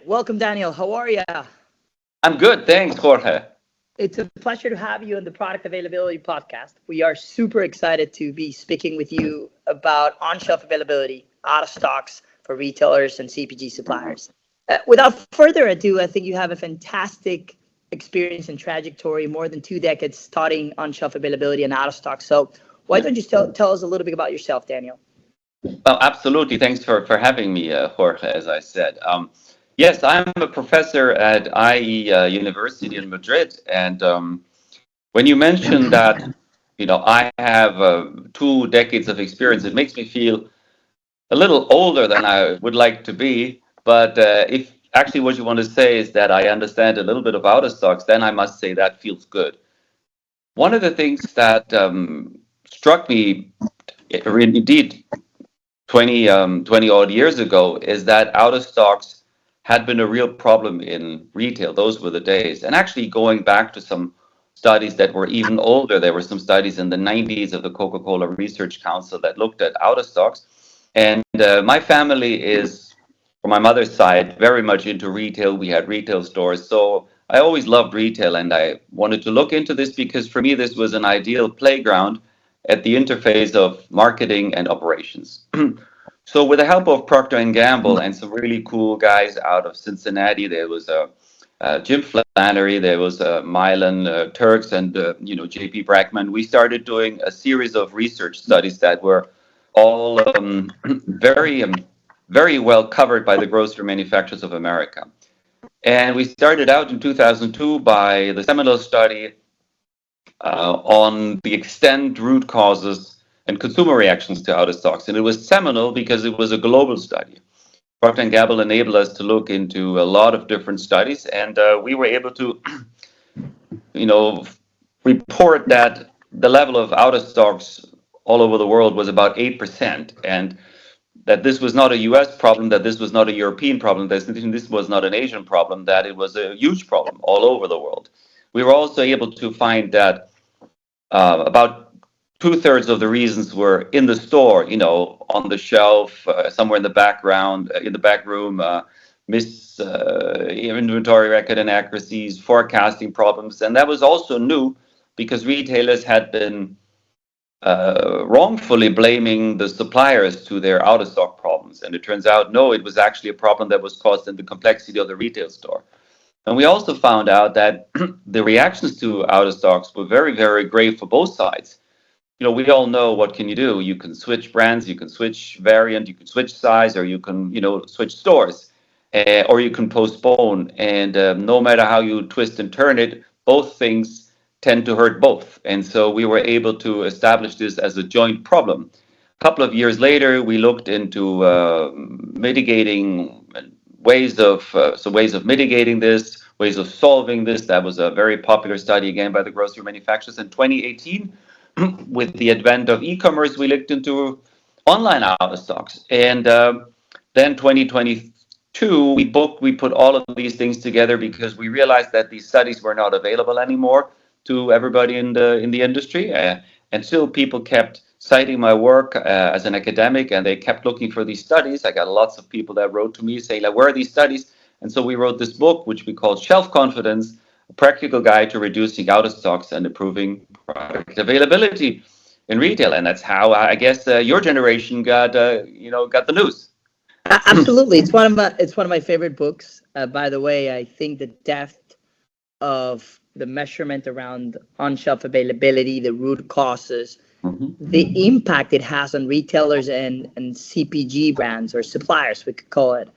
Welcome, Daniel. How are you? I'm good, thanks, Jorge. It's a pleasure to have you on the Product Availability Podcast. We are super excited to be speaking with you about on shelf availability, out of stocks for retailers and CPG suppliers. Without further ado, I think you have a fantastic experience and trajectory, more than 2 decades studying on shelf availability and out of stock. So, why don't you tell us a little bit about yourself, Daniel? Well, absolutely. Thanks for having me, Jorge, as I said. Yes, I'm a professor at IE University in Madrid. And when you mentioned that, I have 2 decades of experience, it makes me feel a little older than I would like to be. But if actually what you want to say is that I understand a little bit of out of stocks, then I must say that feels good. One of the things that struck me, indeed, 20 odd years ago, is that out of stocks had been a real problem in retail. Those were the days. And actually, going back to some studies that were even older, there were some studies in the 90s of the Coca-Cola Research Council that looked at out of stocks. And my family is, from my mother's side, very much into retail. We had retail stores. So I always loved retail, and I wanted to look into this because for me, this was an ideal playground at the interface of marketing and operations. So with the help of Procter and Gamble and some really cool guys out of Cincinnati, there was Jim Flannery, there was Milan Turks, and JP Brackman. We started doing a series of research studies that were all very well covered by the grocery manufacturers of America. And we started out in 2002 by the seminal study on the extent, root causes, and consumer reactions to out of stocks. And it was seminal because it was a global study. Procter & Gamble enabled us to look into a lot of different studies, and we were able to, report that the level of out of stocks all over the world was about 8%, and that this was not a US problem, that this was not a European problem, that this was not an Asian problem, that it was a huge problem all over the world. We were also able to find that about 2/3 of the reasons were in the store, on the shelf, somewhere in the background, in the back room, inventory record inaccuracies, forecasting problems. And that was also new because retailers had been wrongfully blaming the suppliers to their out of stock problems. And it turns out, no, it was actually a problem that was caused in the complexity of the retail store. And we also found out that the reactions to out of stocks were very, very grave for both sides. We all know what can you do. You can switch brands, you can switch variant, you can switch size, or you can, switch stores, or you can postpone. And no matter how you twist and turn it, both things tend to hurt both. And so we were able to establish this as a joint problem. A couple of years later, we looked into mitigating ways of mitigating this, ways of solving this. That was a very popular study again by the grocery manufacturers. In 2018, with the advent of e-commerce, we looked into online out of stocks. And then 2022, we put all of these things together because we realized that these studies were not available anymore to everybody in the industry. And still people kept citing my work as an academic, and they kept looking for these studies. I got lots of people that wrote to me saying, like, where are these studies? And so we wrote this book, which we called Shelf Confidence, a practical guide to reducing out of stocks and improving product availability in retail. And that's how I guess your generation got the news. Absolutely, it's one of my favorite books. By the way, I think the depth of the measurement around on-shelf availability, the root causes, the impact it has on retailers and CPG brands or suppliers, we could call it,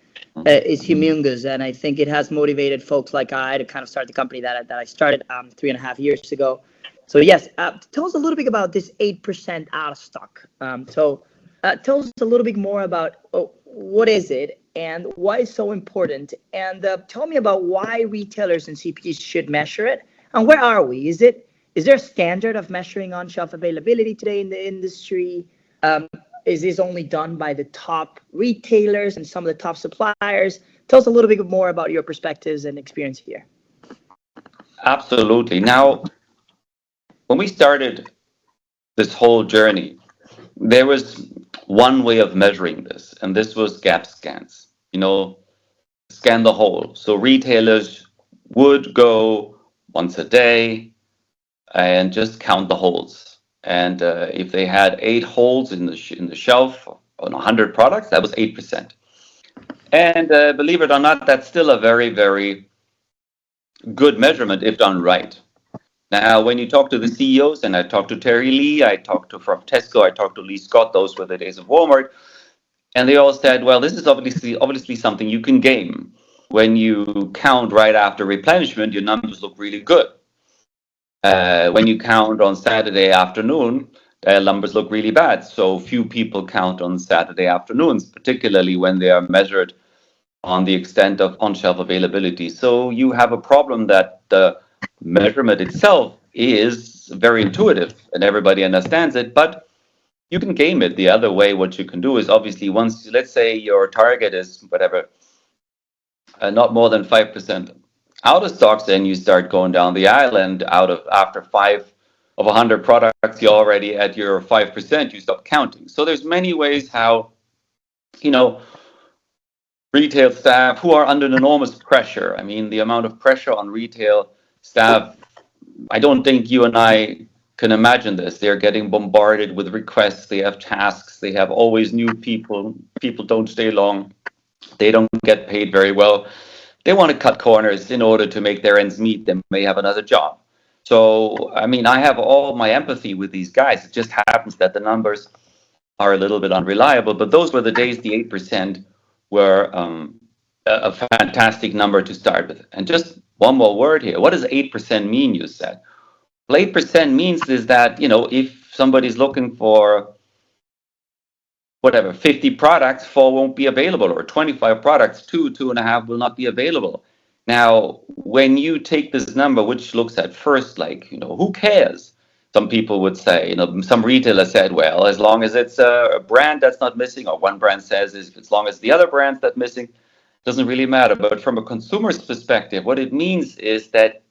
is humongous. And I think it has motivated folks like I to kind of start the company that I started 3.5 years ago. So yes, tell us a little bit about this 8% out of stock. Tell us a little bit more about what is it and why it's so important. And tell me about why retailers and CPGs should measure it. And where are we? Is there a standard of measuring on-shelf availability today in the industry? Is this only done by the top retailers and some of the top suppliers? Tell us a little bit more about your perspectives and experience here. Absolutely. Now, when we started this whole journey, there was one way of measuring this, and this was gap scans. scan the hole. So retailers would go once a day and just count the holes. And if they had 8 holes in the shelf on 100 products, that was 8%. And believe it or not, that's still a very, very good measurement if done right. Now, when you talk to the CEOs, and I talked to Terry Lee, I talked to from Tesco, I talked to Lee Scott, those were the days of Walmart, and they all said, well, this is obviously something you can game. When you count right after replenishment, your numbers look really good. When you count on Saturday afternoon, numbers look really bad. So few people count on Saturday afternoons, particularly when they are measured on the extent of on-shelf availability. So you have a problem that the measurement itself is very intuitive and everybody understands it, but you can game it the other way. What you can do is obviously once, let's say your target is whatever, not more than 5% out of stocks, then you start going down the aisle, and after 5 of 100 products, you're already at your 5%, you stop counting. So there's many ways how, retail staff who are under enormous pressure. I mean, the amount of pressure on retail staff, I don't think you and I can imagine this. They're getting bombarded with requests. They have tasks. They have always new people. People don't stay long. They don't get paid very well. They want to cut corners in order to make their ends meet. They may have another job. So, I mean, I have all my empathy with these guys. It just happens that the numbers are a little bit unreliable. But those were the days the 8% were a fantastic number to start with. And just one more word here. What does 8% mean, you said? Well, 8% means is that, if somebody's looking for whatever, 50 products, 4 won't be available, or 25 products, 2.5 will not be available. Now, when you take this number, which looks at first like, who cares? Some people would say, some retailer said, well, as long as it's a brand that's not missing, or one brand says, as long as the other brand's not missing, doesn't really matter. But from a consumer's perspective, what it means is that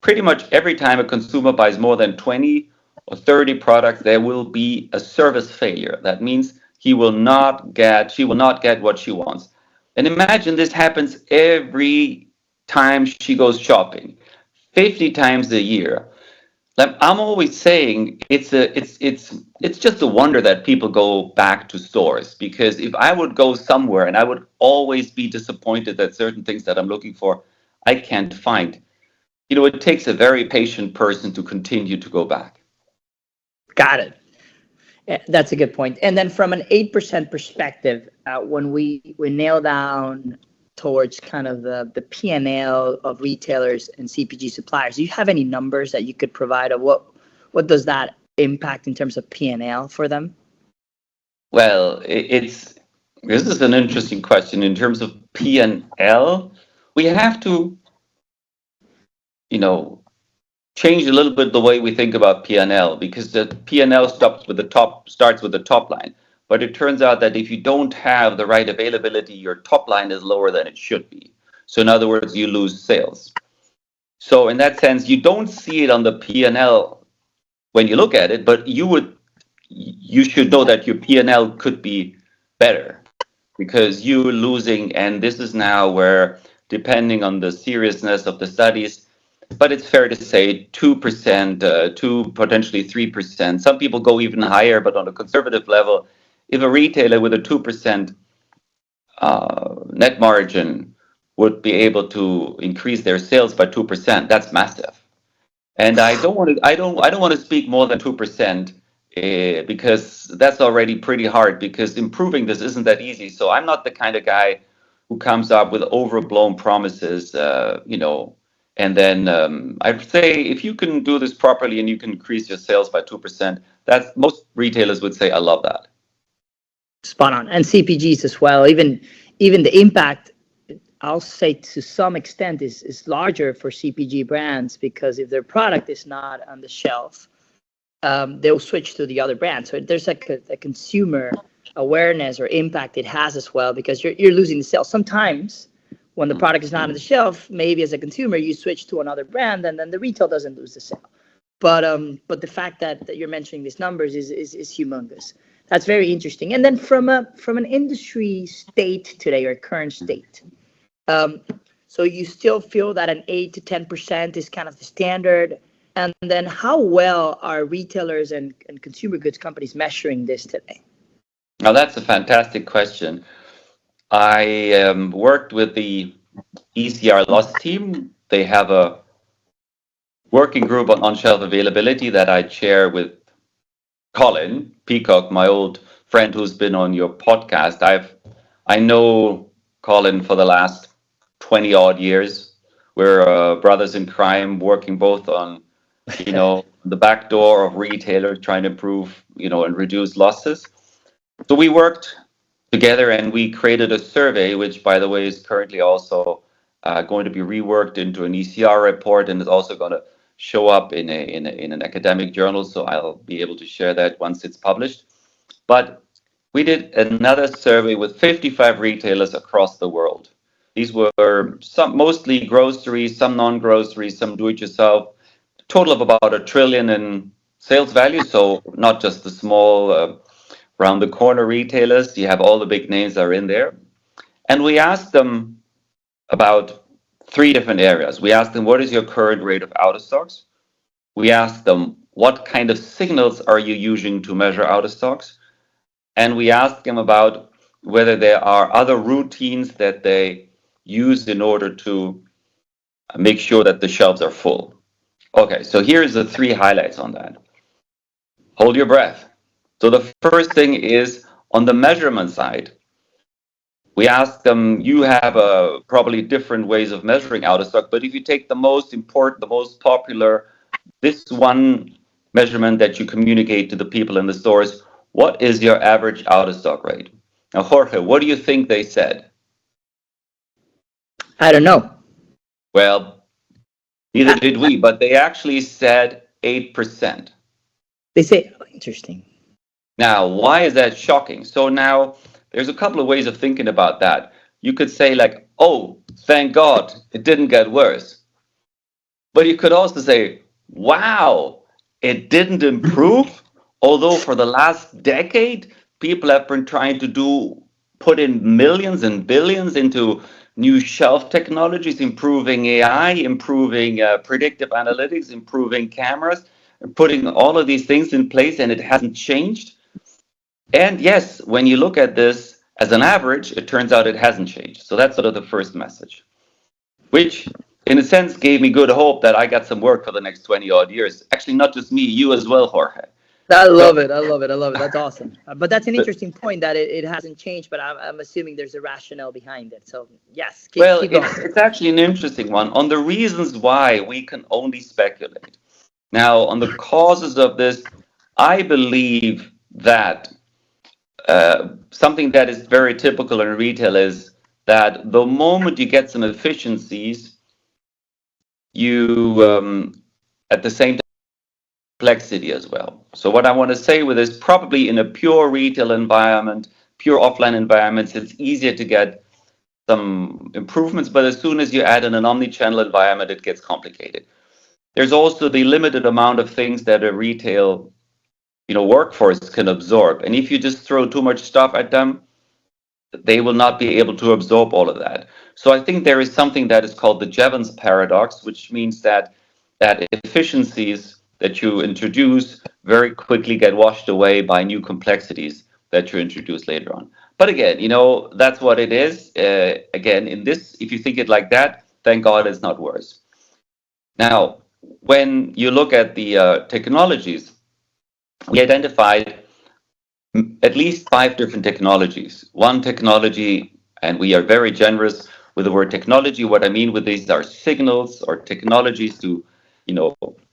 pretty much every time a consumer buys more than 20 or 30 products, there will be a service failure. That means she will not get what she wants. And imagine this happens every time she goes shopping, 50 times a year. Like I'm always saying, it's just a wonder that people go back to stores, because if I would go somewhere and I would always be disappointed that certain things that I'm looking for, I can't find. It takes a very patient person to continue to go back. Got it. That's a good point. And then from an 8% perspective, when we nail down towards kind of the P&L of retailers and CPG suppliers, do you have any numbers that you could provide of what does that impact in terms of P&L for them? Well, this is an interesting question. In terms of P&L, we have to, change a little bit the way we think about P&L, because the P&L starts with the top line. But it turns out that if you don't have the right availability, your top line is lower than it should be. So in other words, you lose sales. So in that sense, you don't see it on the P&L when you look at it, but you should know that your P&L could be better, because you're losing. And this is now where, depending on the seriousness of the studies, but it's fair to say 2% to potentially 3%. Some people go even higher, but on a conservative level, if a retailer with a 2% net margin would be able to increase their sales by 2%, that's massive. And I don't want to speak more than 2%, because that's already pretty hard, because improving this isn't that easy. So I'm not the kind of guy who comes up with overblown promises, And then I'd say if you can do this properly and you can increase your sales by 2%, most retailers would say, I love that. Spot on. And CPGs as well. Even the impact, I'll say to some extent, is larger for CPG brands, because if their product is not on the shelf, they'll switch to the other brand. So there's like a consumer awareness or impact it has as well, because you're losing the sales. Sometimes when the product is not on the shelf, maybe as a consumer, you switch to another brand, and then the retail doesn't lose the sale. But the fact that you're mentioning these numbers is humongous. That's very interesting. And then from an industry state today, or current state, So you still feel that an 8 to 10% is kind of the standard? And then how well are retailers and consumer goods companies measuring this today? Now, that's a fantastic question. I worked with the ECR Loss team. They have a working group on on-shelf availability that I chair with Colin Peacock, my old friend who's been on your podcast. I know Colin for the last 20 odd years. We're brothers in crime, working both on, the back door of retailers, trying to improve, and reduce losses. So we worked together and we created a survey, which, by the way, is currently also going to be reworked into an ECR report, and is also going to show up in an academic journal. So I'll be able to share that once it's published. But we did another survey with 55 retailers across the world. These were some mostly groceries, some non-groceries, some do-it-yourself. Total of about $1 trillion in sales value. So not just the small round the corner retailers. You have all the big names that are in there. And we asked them about 3 different areas. We asked them, what is your current rate of out of stocks? We asked them, what kind of signals are you using to measure out of stocks? And we asked them about whether there are other routines that they use in order to make sure that the shelves are full. Okay, so here's the 3 highlights on that. Hold your breath. So the first thing is on the measurement side. We asked them, you have probably different ways of measuring out of stock, but if you take the most important, the most popular, this one measurement that you communicate to the people in the stores, what is your average out of stock rate? Now, Jorge, what do you think they said? I don't know. Well, neither did we, but they actually said 8%. They say, oh, interesting. Now, why is that shocking? So now there's a couple of ways of thinking about that. You could say like, oh, thank God, it didn't get worse. But you could also say, wow, it didn't improve. Although for the last decade, people have been trying to put in millions and billions into new shelf technologies, improving AI, improving predictive analytics, improving cameras, and putting all of these things in place, and it hasn't changed. And yes, when you look at this as an average, it turns out it hasn't changed. So that's sort of the first message, which in a sense gave me good hope that I got some work for the next 20 odd years. Actually, not just me, you as well, Jorge. I love it. That's awesome. But that's an interesting point that it hasn't changed, but I'm assuming there's a rationale behind it. So yes, keep going. It's actually an interesting one. On the reasons why, we can only speculate. Now, on the causes of this, I believe that something that is very typical in retail is that the moment you get some efficiencies, you at the same time complexity as well. So what I want to say with this, probably in a pure retail environment, pure offline environments, it's easier to get some improvements, but as soon as you add in an omni-channel environment, it gets complicated. There's also the limited amount of things that a retail workforce can absorb. And if you just throw too much stuff at them, they will not be able to absorb all of that. So I think there is something that is called the Jevons paradox, which means that efficiencies that you introduce very quickly get washed away by new complexities that you introduce later on. But again, that's what it is. Again, in this, if you think it like that, thank God it's not worse. Now, when you look at the technologies, we identified at least 5 different technologies. One technology, and we are very generous with the word technology. What I mean with these are signals or technologies to,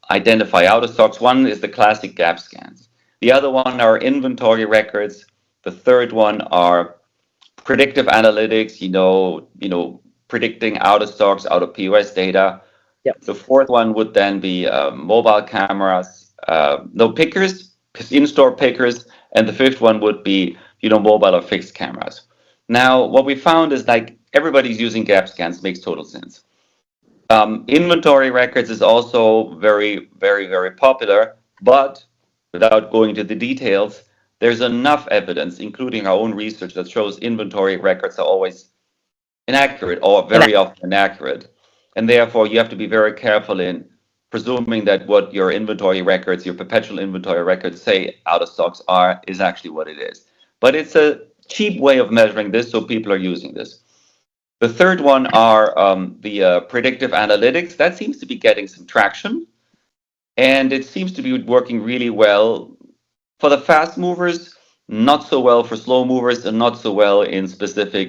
identify out of stocks. One is the classic gap scans. The other one are inventory records. The third one are predictive analytics, predicting out of stocks, out of POS data. Yep. The fourth one would then be mobile cameras, pickers, in-store pickers, and the fifth one would be, mobile or fixed cameras. Now, what we found is like everybody's using gap scans, makes total sense. Inventory records is also very, very, very popular, but without going into the details, there's enough evidence, including our own research, that shows inventory records are always inaccurate or very often inaccurate. And therefore, you have to be very careful in presuming that what your inventory records, your perpetual inventory records say out of stocks are is actually what it is. But it's a cheap way of measuring this, so people are using this. The third one are the predictive analytics. That seems to be getting some traction, and it seems to be working really well for the fast movers, not so well for slow movers, and not so well in specific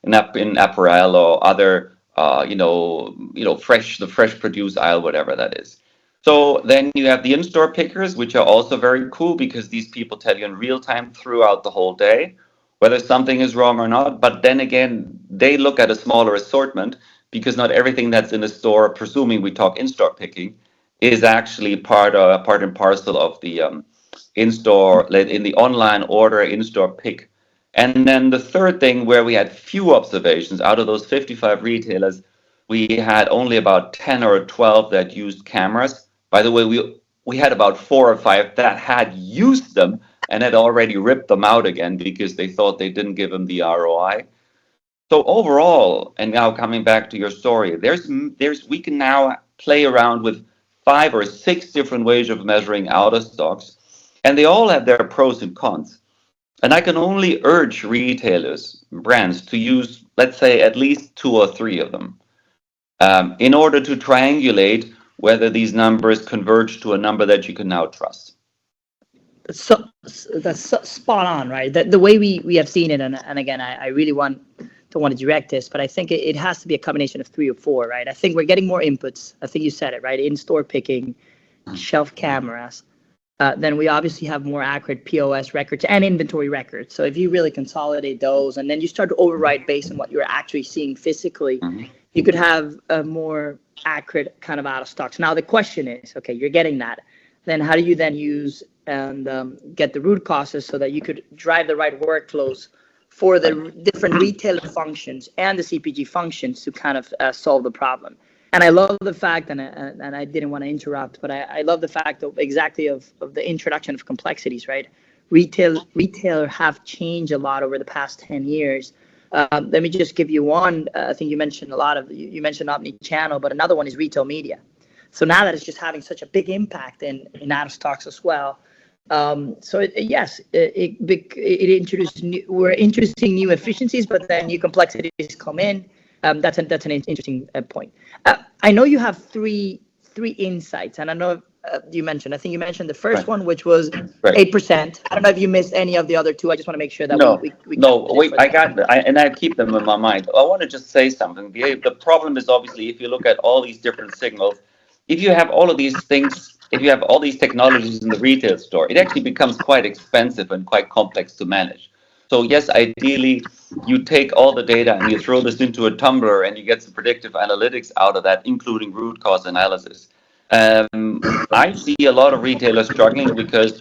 in apparel or other the fresh produce aisle, whatever that is. So then you have the in-store pickers, which are also very cool because these people tell you in real time throughout the whole day whether something is wrong or not. But then again, they look at a smaller assortment because not everything that's in a store, presuming we talk in-store picking, is actually part and parcel of the in-store, in the online order in-store pick. And then the third thing where we had few observations out of those 55 retailers, we had only about 10 or 12 that used cameras. By the way, we had about 4 or 5 that had used them and had already ripped them out again because they thought they didn't give them the ROI. So overall, and now coming back to your story, we can now play around with 5 or 6 different ways of measuring out of stocks, and they all have their pros and cons. And I can only urge retailers, brands, to use, let's say, at least 2 or 3 of them in order to triangulate whether these numbers converge to a number that you can now trust. So that's spot on, right? The way we have seen it, and again, I really don't want to direct this, but I think it has to be a combination of 3 or 4, right? I think we're getting more inputs. I think you said it, right? In-store picking, shelf cameras. Then we obviously have more accurate POS records and inventory records. So if you really consolidate those and then you start to overwrite based on what you're actually seeing physically, you could have a more accurate kind of out of stocks. Now the question is, okay, you're getting that. Then how do you then use and get the root causes so that you could drive the right workflows for the different retailer functions and the CPG functions to kind of solve the problem? And I love the fact, and I didn't want to interrupt, but I love the fact of the introduction of complexities, right? Retailer have changed a lot over the past 10 years. Let me just give you one. I think you mentioned you mentioned omni-channel, but another one is retail media. So now that it's just having such a big impact in out of stocks as well. It introduced interesting new efficiencies, but then new complexities come in. That's an interesting point. I know you have three insights, and I know you mentioned. I think you mentioned the first one, which was 8%. I don't know if you missed any of the other 2. I just want to make sure that I keep them in my mind. I want to just say something. The problem is obviously if you look at all these different signals, if you have all of these things, if you have all these technologies in the retail store, it actually becomes quite expensive and quite complex to manage. So yes, ideally, you take all the data and you throw this into a tumbler and you get some predictive analytics out of that, including root cause analysis. I see a lot of retailers struggling because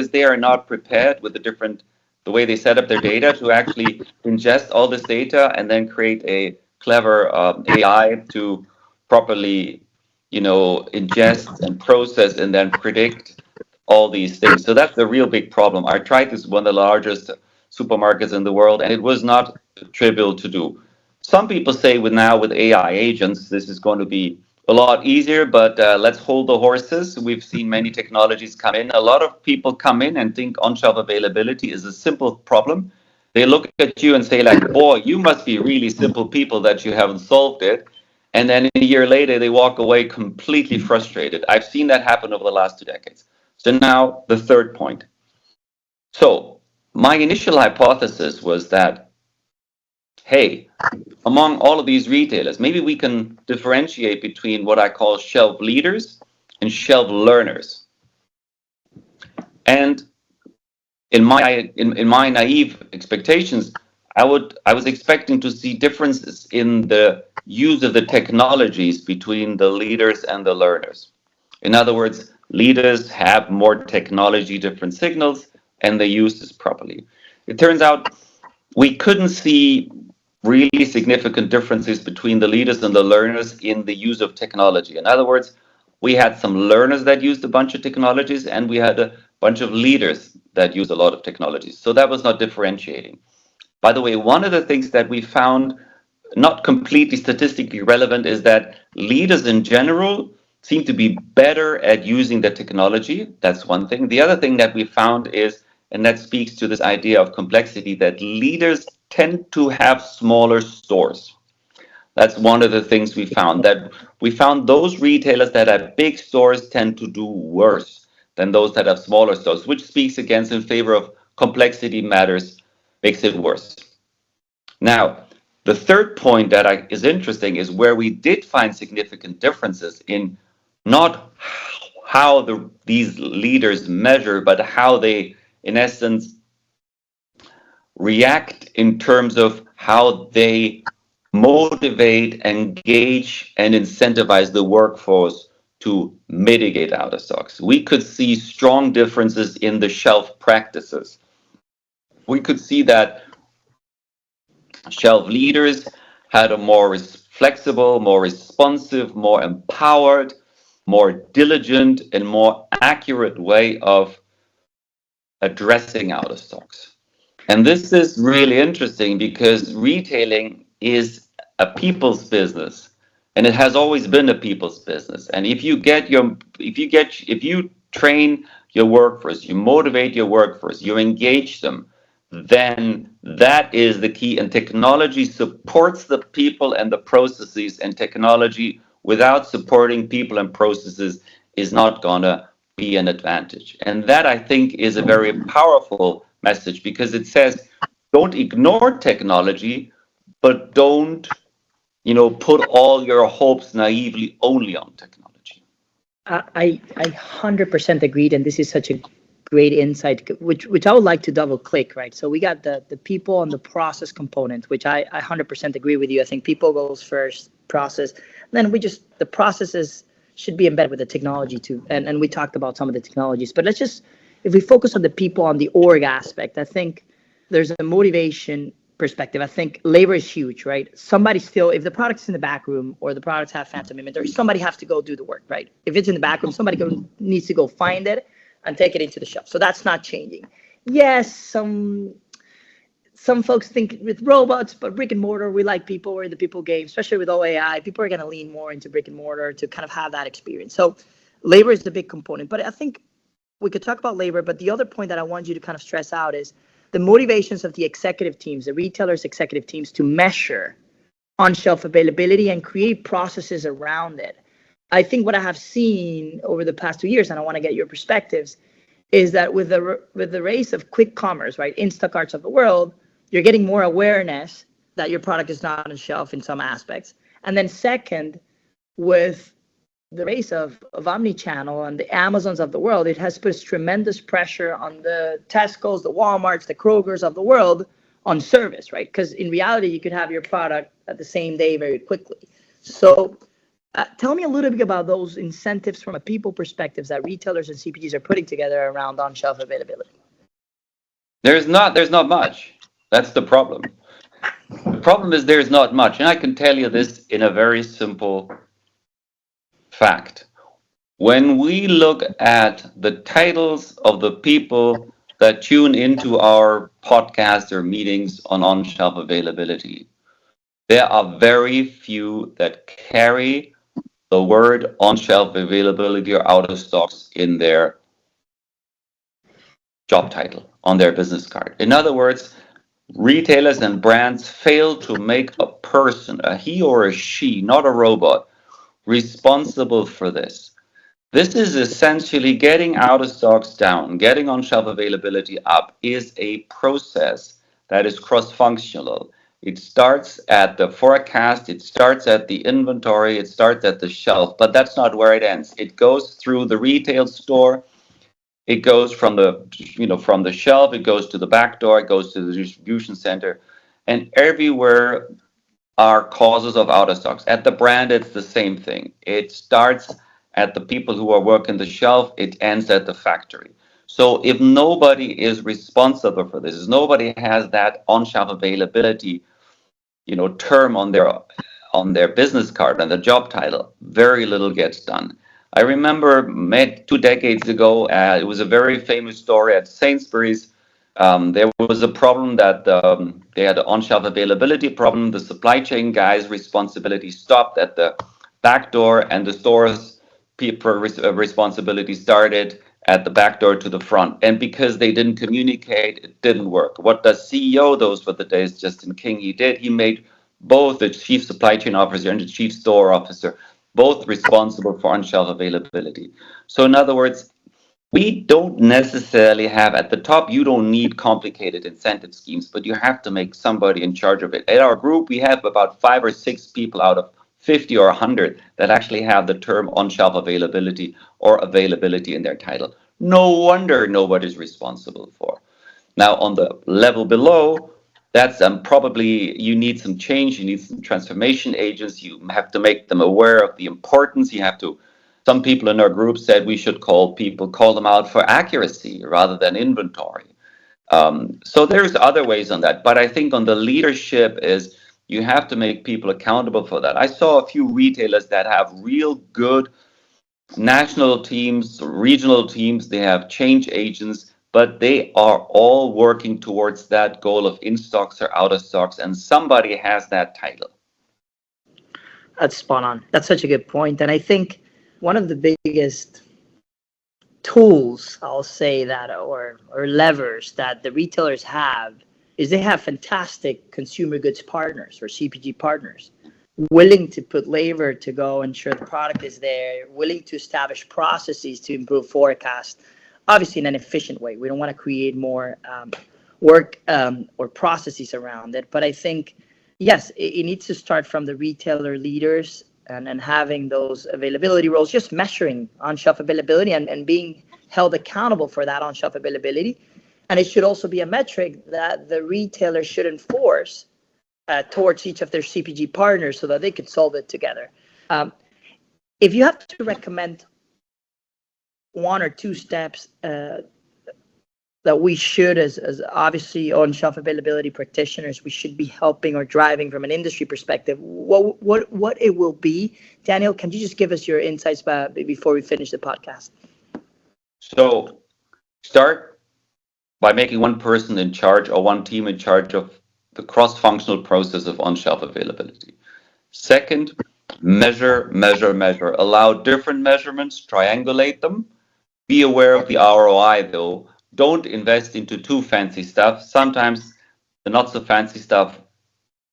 they are not prepared with the way they set up their data to actually ingest all this data and then create a clever AI to properly, ingest and process and then predict all these things. So that's the real big problem. I tried this one of the largest supermarkets in the world, and it was not trivial to do. Some people say with AI agents, this is going to be a lot easier, but let's hold the horses. We've seen many technologies come in. A lot of people come in and think on-shelf availability is a simple problem. They look at you and say like, boy, you must be really simple people that you haven't solved it. And then a year later, they walk away completely frustrated. I've seen that happen over the last 2 decades. So now the third point. So my initial hypothesis was that, hey, among all of these retailers, maybe we can differentiate between what I call shelf leaders and shelf learners. And in my naive expectations, I was expecting to see differences in the use of the technologies between the leaders and the learners. In other words, leaders have more technology, different signals, and they use this properly. It turns out we couldn't see really significant differences between the leaders and the learners in the use of technology. In other words, we had some learners that used a bunch of technologies, and we had a bunch of leaders that use a lot of technologies. So that was not differentiating. By the way, one of the things that we found not completely statistically relevant is that leaders in general seem to be better at using the technology. That's one thing. The other thing that we found is, and that speaks to this idea of complexity, that leaders tend to have smaller stores. That's one of the things we found, that we found those retailers that have big stores tend to do worse than those that have smaller stores, which speaks against in favor of complexity matters, makes it worse. Now, the third point that is interesting is where we did find significant differences in not how these leaders measure, but how they, in essence, react in terms of how they motivate, engage, and incentivize the workforce to mitigate out of stocks. We could see strong differences in the shelf practices. We could see that shelf leaders had a more flexible, more responsive, more empowered, more diligent, and more accurate way of addressing out of stocks. And this is really interesting because retailing is a people's business, and it has always been a people's business. And if you train your workforce, you motivate your workforce, you engage them, then that is the key. And technology supports the people and the processes, and technology without supporting people and processes is not gonna be an advantage. And that, I think, is a very powerful message, because it says don't ignore technology, but don't put all your hopes naively only on technology. I 100% agreed, and this is such a great insight, which I would like to double click, right? So we got the people and the process component, which I 100% agree with you. I think people goes first, process, then the processes should be embedded with the technology too. And we talked about some of the technologies, but if we focus on the people, on the org aspect, I think there's a motivation perspective. I think labor is huge, right? Somebody still, if the product's in the back room or the products have phantom inventory, somebody has to go do the work, right? If it's in the back room, somebody needs to go find it and take it into the shelf. So that's not changing. Yes, some folks think with robots, but brick and mortar, we like people, we're in the people game, especially with OAI. People are going to lean more into brick and mortar to kind of have that experience. So labor is the big component. But I think we could talk about labor, but the other point that I want you to kind of stress out is the motivations of the executive teams, the retailers' executive teams, to measure on-shelf availability and create processes around it. I think what I have seen over the past 2 years, and I want to get your perspectives, is that with the race of quick commerce, right, Instacarts of the world, you're getting more awareness that your product is not on shelf in some aspects. And then second, with the race of omnichannel and the Amazons of the world, it has put tremendous pressure on the Tesco's, the Walmarts, the Kroger's of the world on service, right? Because in reality, you could have your product at the same day very quickly. So tell me a little bit about those incentives from a people perspective that retailers and CPGs are putting together around on-shelf availability. There's not much. That's the problem. The problem is there's not much. And I can tell you this in a very simple fact. When we look at the titles of the people that tune into our podcasts or meetings on on-shelf availability, there are very few that carry the word on-shelf availability or out of stocks in their job title, on their business card. In other words, retailers and brands fail to make a person, a he or a she, not a robot, responsible for this. This is essentially getting out of stocks down, getting on-shelf availability up is a process that is cross-functional. It starts at the forecast, it starts at the inventory, it starts at the shelf, but that's not where it ends. It goes through the retail store, it goes from the shelf, it goes to the back door, it goes to the distribution center, and everywhere are causes of out of stocks. At the brand, it's the same thing. It starts at the people who are working the shelf, it ends at the factory. So if nobody is responsible for this, if nobody has that on-shelf availability, term on their business card and the job title, very little gets done. I remember 2 decades ago, it was a very famous story at Sainsbury's. There was a problem that they had an on-shelf availability problem. The supply chain guys' responsibility stopped at the back door, and the store's responsibility started at the back door to the front. And because they didn't communicate, it didn't work. What the CEO, those were the days, Justin King, he did, he made both the chief supply chain officer and the chief store officer both responsible for on-shelf availability. So in other words, we don't necessarily have at the top, you don't need complicated incentive schemes, but you have to make somebody in charge of it. At our group, we have about 5 or 6 people out of 50 or 100 that actually have the term on-shelf availability or availability in their title. No wonder nobody's responsible for. Now, on the level below, that's probably you need some change, you need some transformation agents, you have to make them aware of the importance, you have to. Some people in our group said we should call them out for accuracy rather than inventory. So there's other ways on that, but I think on the leadership is you have to make people accountable for that. I saw a few retailers that have real good national teams, regional teams, they have change agents, but they are all working towards that goal of in stocks or out of stocks, and somebody has that title. That's spot on. That's such a good point. And I think one of the biggest tools, I'll say that, or levers that the retailers have is they have fantastic consumer goods partners or CPG partners willing to put labor to go ensure the product is there, willing to establish processes to improve forecast, obviously in an efficient way. We don't want to create more work or processes around it. But I think, yes, it needs to start from the retailer leaders and having those availability roles, just measuring on-shelf availability and being held accountable for that on-shelf availability. And it should also be a metric that the retailer should enforce towards each of their CPG partners so that they can solve it together. If you have to recommend 1 or 2 steps that we should, as obviously on-shelf availability practitioners, we should be helping or driving from an industry perspective, what it will be. Daniel, can you just give us your insights before we finish the podcast? So start by making one person in charge or one team in charge of the cross-functional process of on-shelf availability. Second, measure. Allow different measurements, triangulate them. Be aware of the ROI though. Don't invest into too fancy stuff. Sometimes the not so fancy stuff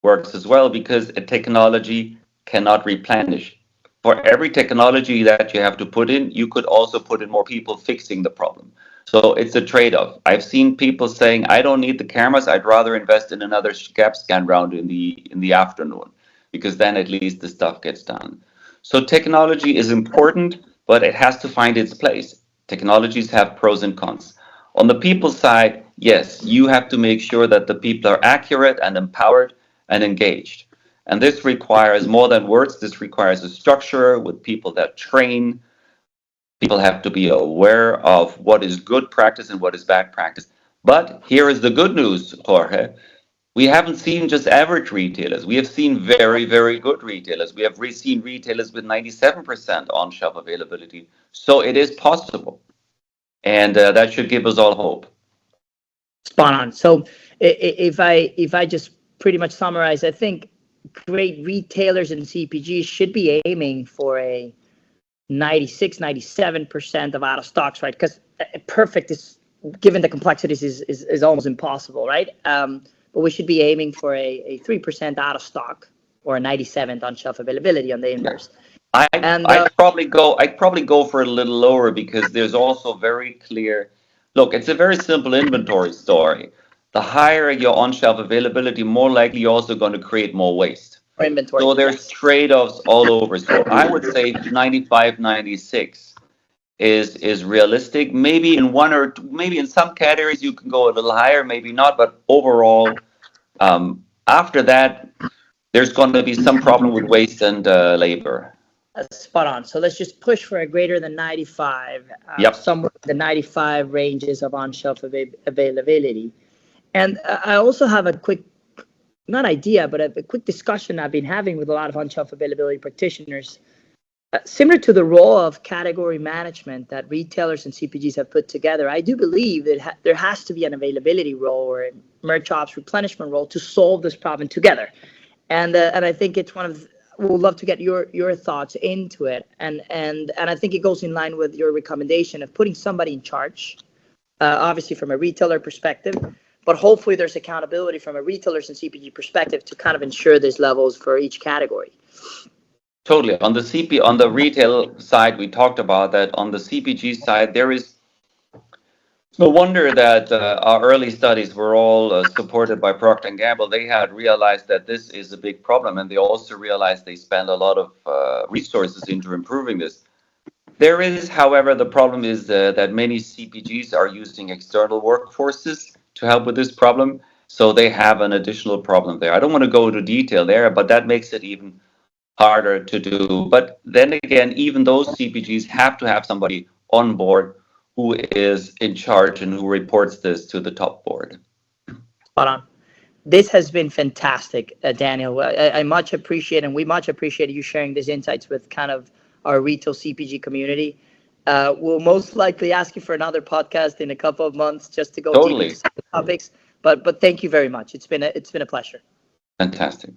works as well because a technology cannot replenish. For every technology that you have to put in, you could also put in more people fixing the problem. So it's a trade-off. I've seen people saying, I don't need the cameras. I'd rather invest in another gap scan round in the afternoon because then at least the stuff gets done. So technology is important, but it has to find its place. Technologies have pros and cons. On the people side, yes, you have to make sure that the people are accurate and empowered and engaged. And this requires more than words. This requires a structure with people that train. People have to be aware of what is good practice and what is bad practice. But here is the good news, Jorge. We haven't seen just average retailers. We have seen very, very good retailers. We have seen retailers with 97% on-shelf availability. So it is possible. And that should give us all hope. Spot on. So if I just pretty much summarize, I think great retailers and CPGs should be aiming for a 96, 97% of out of stocks, right? Because perfect is, given the complexities, is almost impossible, right? But we should be aiming for a 3% out of stock or a 97 on shelf availability on the inverse. Yeah. I'd probably go for a little lower because there's also very clear. Look, it's a very simple inventory story. The higher your on-shelf availability, more likely you're also going to create more waste. Inventory. So there's trade-offs all over. So I would say 95, 96 is realistic. Maybe in one or two, maybe in some categories you can go a little higher, maybe not. But overall, after that, there's going to be some problem with waste and labor. Spot on. So let's just push for a greater than 95. Yep. Somewhere in the 95 ranges of on-shelf availability. And I also have a quick, not idea, but a quick discussion I've been having with a lot of on-shelf availability practitioners. Similar to the role of category management that retailers and CPGs have put together, I do believe that there has to be an availability role or a merch ops replenishment role to solve this problem together. And I think it's one of, we'd love to get your thoughts into it. And I think it goes in line with your recommendation of putting somebody in charge, obviously from a retailer perspective, but hopefully there's accountability from a retailer's and CPG perspective to kind of ensure these levels for each category. Totally. On the retail side, we talked about that. On the CPG side, there is no wonder that our early studies were all supported by Procter & Gamble. They had realized that this is a big problem, and they also realized they spend a lot of resources into improving this. There is, however, the problem is that many CPGs are using external workforces to help with this problem, so they have an additional problem there. I don't want to go into detail there, but that makes it even harder to do. But then again, even those CPGs have to have somebody on board who is in charge and who reports this to the top board. Spot on. This has been fantastic, Daniel. I much appreciate, and we much appreciate you sharing these insights with kind of our retail CPG community. We'll most likely ask you for another podcast in a couple of months just to go deep into some topics. But thank you very much. It's been a pleasure. Fantastic.